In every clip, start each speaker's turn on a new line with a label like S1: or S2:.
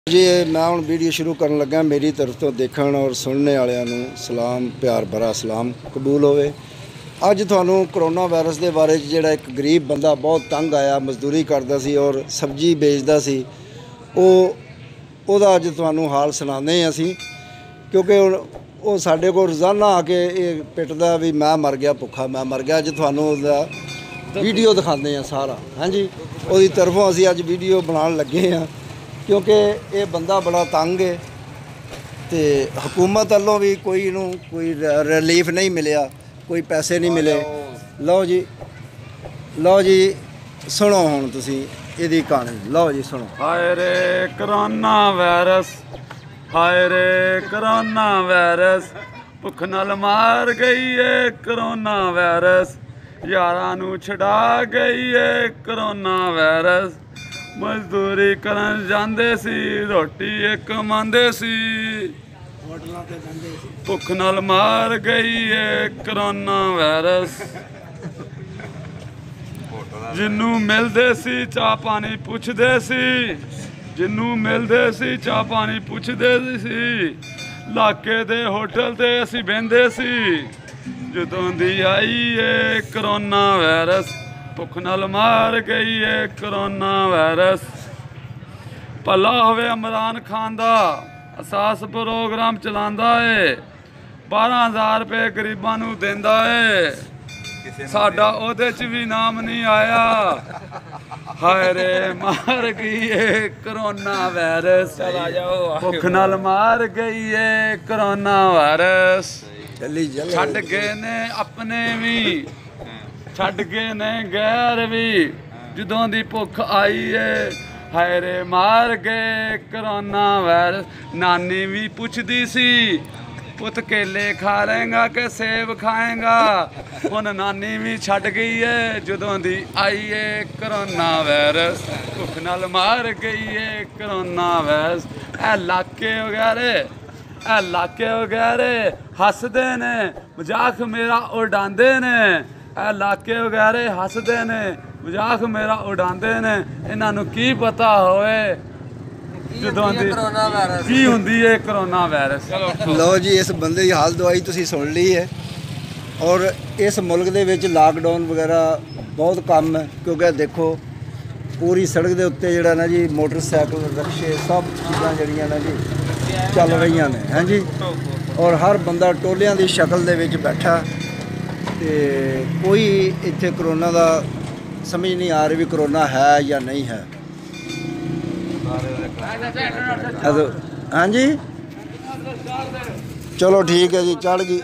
S1: जी मैं हूँ वीडियो शुरू करन लगा। मेरी तरफ तो देखण और सुनने वालियां नूं सलाम, प्यार भरा सलाम कबूल होवे। अज तुहानूं करोना वायरस के बारे जिहड़ा एक गरीब बंदा बहुत तंग आया, मजदूरी करदा सी और सब्जी बेचदा सी, ओहदा अज तुहानूं हाल सुणाने असीं, क्योंकि वो साडे कोल रोज़ाना आके ये पिटदा भी मैं मर गया भुखा, मैं मर गया। अज तुहानूं ओहदा वीडियो दिखाते हैं सारा। हाँ जी, उसकी तरफों असीं अज वीडियो बनाउण लगे हाँ, क्योंकि ये बंदा बड़ा तंग है तो हुकूमत वालों भी कोई रिलीफ नहीं मिलिया, कोई पैसे नहीं मिले। लो जी सुनो हुण तुसीं इहदी कहानी। लो जी सुनो।
S2: हाय रे करोना वायरस, हाय रे करोना वायरस, भुख नाल मार गई है करोना वायरस, यारां नूं छड़ा गई है करोना वायरस। मजदूरी करन जांदे सी, रोटी एक कमांदे सी, भुख नाल मार गई है करोना वायरस। जिन्नू मिलदे सी चाह पानी पुछदे सी, जिन्नू मिलदे सी चाह पानी पुछदे सी, इलाके दे होटल ते असीं बहिंदे सी। जदों दी आई है करोना वायरस, भुख नाल मार गई है करोना वायरस। भला होवे इमरान खान दा अहसास प्रोग्राम चलांदा है, 12,000 रुपये गरीबां नूं देंदा है, साडा ओहदे च भी नाम नहीं आया। हाय रे मार गई है करोना वायरस, भुख नाल मार गई है करोना वायरस। छड्ड गए ने अपने भी, छड्ड गए ने गैर भी, जदों दी भुख आई है हाय रे मार गए करोना वायरस। नानी भी पुछदी सी पुत केले खा लेगा कि सेब खाएगा, हुण नानी भी छड्ड गई है जदों दी आई है करोना वायरस, भुख नाल मार गई है करोना वायरस। ए लाके वगैरे हसदे ने, मजाक मेरा उडांदे ने, इलाके वगैरे हसदे ने, मजाक मेरा उडांदे ने। इन्हां नूं की पता होए जदों दी की हुंदी है करोना वायरस।
S1: लो जी इस बंदे की हाल दवाई तुसीं सुन ली है। और इस मुल्क दे विच लॉकडाउन वगैरह बहुत कम है, क्योंकि देखो पूरी सड़क के उत्ते जिहड़ा ना जी मोटरसाइकिल रिक्शे सब चीज़ां जिहड़ियां ना जी चल रही ने। हाँ जी, और हर बंदा टोलियां की शक्ल दे विच बैठा ते कोई इत्थे करोना का समझ नहीं आ रही भी करोना है या नहीं है। हाँ जी चलो ठीक है जी, चढ़ गई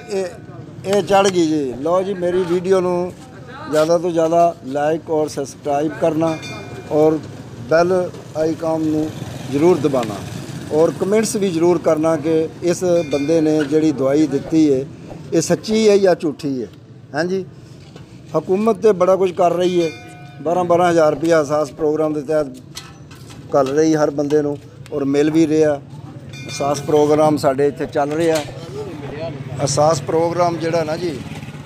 S1: ये चढ़ गई जी। लो जी मेरी वीडियो नूं ज़्यादा तो ज़्यादा लाइक और सब्सक्राइब करना और बेल आइकॉन नूं जरूर दबाना और कमेंट्स भी जरूर करना कि इस बंदे ने जिहड़ी दवाई दित्ती है ये सच्ची है या झूठी है। हाँ जी, हुकूमत तो बड़ा कुछ कर रही है, 12,000 रुपया एहसास प्रोग्राम के तहत कर रही हर बंदे नूं, और मिल भी रहा। एहसास प्रोग्राम साढ़े इत्थे चल रहा, एहसास प्रोग्राम जिहड़ा ना जी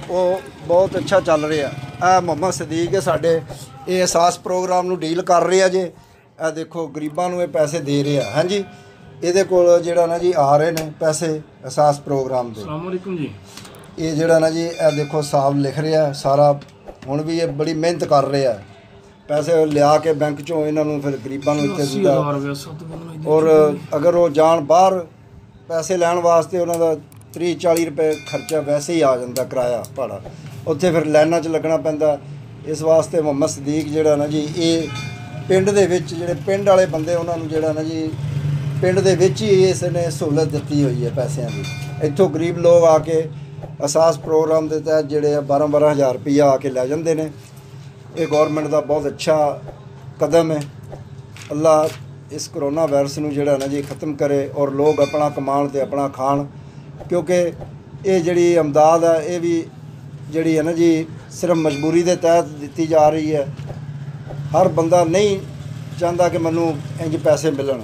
S1: वो बहुत अच्छा चल रहा। मोहम्मद सदीक है साढ़े ये एहसास प्रोग्राम नूं डील कर रहे जे। देखो गरीबां नूं ये पैसे दे रहे हैं। हाँ जी, ये कोल जिहड़ा ना जी आ रहे हैं पैसे एहसास प्रोग्राम के।
S3: अस्सलाम वालेकुम जी।
S1: ये जिहड़ा ना जी देखो साहब लिख रहा है सारा, हुण भी ये बड़ी मेहनत कर रहे हैं, पैसे लिया के बैंक चों इन्हों फिर गरीबां नूं इत्थे दिंदा। और अगर वो जान बाहर पैसे लैण वास्ते उन्हां दा 30-40 रुपए खर्चा वैसे ही आ जाता, किराया भाड़ा, उत्थे फिर लाइनां च लगना पैंदा। इस वास्ते मोहम्मद सदीक जिहड़ा ना जी ये पिंड दे विच जिहड़े पिंड वाले बंदे उन्हां नूं जिहड़ा ना जी पिंड दे विच ही इसने सहूलत दित्ती हुई है पैसों की। इत्थों गरीब लोग आके एहसास प्रोग्राम के तहत जिहड़े 12,000 रुपया आके लै जांदे ने। ये गौरमेंट का बहुत अच्छा कदम है। अल्लाह इस करोना वायरस नूं जिहड़ा ना जी ख़त्म करे और लोग अपना कमान ते अपना खाण, क्योंकि ये जिहड़ी इमदाद है ये भी जिहड़ी है ना जी सिर्फ मजबूरी के तहत दित्ती जा रही है। हर बंदा नहीं चाहता कि मैनूं इंज पैसे मिलन।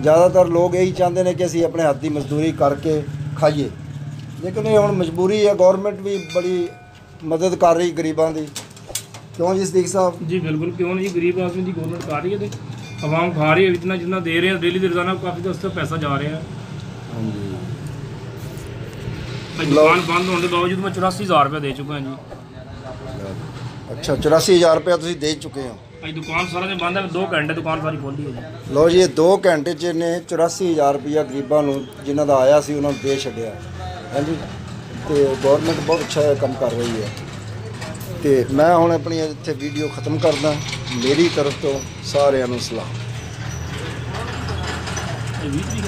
S1: ज़्यादातर लोग यही चाहते हैं कि असीं अपने हत्थ दी मजदूरी करके खाइए, लेकिन ये हुण मजबूरी है। गौरमेंट भी बड़ी मदद कर रही गरीबां दी, क्यों जी सदीक साहब?
S3: जी बिल्कुल, क्यों नहीं जी, गरीब आदमी की गौरमेंट कर रही है। आवाम खा रही है इतना जितना दे रहे हैं डेली रोजाना काफ़ी तो उससे पैसा जा रहा है।
S1: ਹਾਂਜੀ
S3: भाई दुकान बंद होने के बावजूद मैं 84,000 रुपया दे चुका जी।
S1: ਅੱਛਾ 84,000 ਰੁਪਇਆ ਤੁਸੀਂ ਦੇ ਚੁੱਕੇ ਹੋ।
S3: भाई दुकान सारा दिन बंद है, 2 घंटे दुकान सारी खोली है जी।
S1: ਲਓ ਜੀ ਇਹ 2 ਘੰਟੇ 'ਚ ਇਹਨੇ 84,000 ਰੁਪਇਆ ਗਰੀਬਾਂ ਨੂੰ ਜਿਨ੍ਹਾਂ ਦਾ ਆਇਆ ਸੀ ਉਹਨਾਂ ਨੂੰ ਦੇ ਛੱਡਿਆ। ਹਾਂਜੀ ਤੇ ਗਵਰਨਮੈਂਟ ਬਹੁਤ ਅੱਛਾ ਕੰਮ ਕਰ ਰਹੀ ਹੈ। ਤੇ ਮੈਂ ਹੁਣ ਆਪਣੀ ਇੱਥੇ ਵੀਡੀਓ ਖਤਮ ਕਰਦਾ। ਮੇਰੀ ਤਰਫ ਤੋਂ ਸਾਰਿਆਂ ਨੂੰ ਸਲਾਮ।
S3: ये 20 भी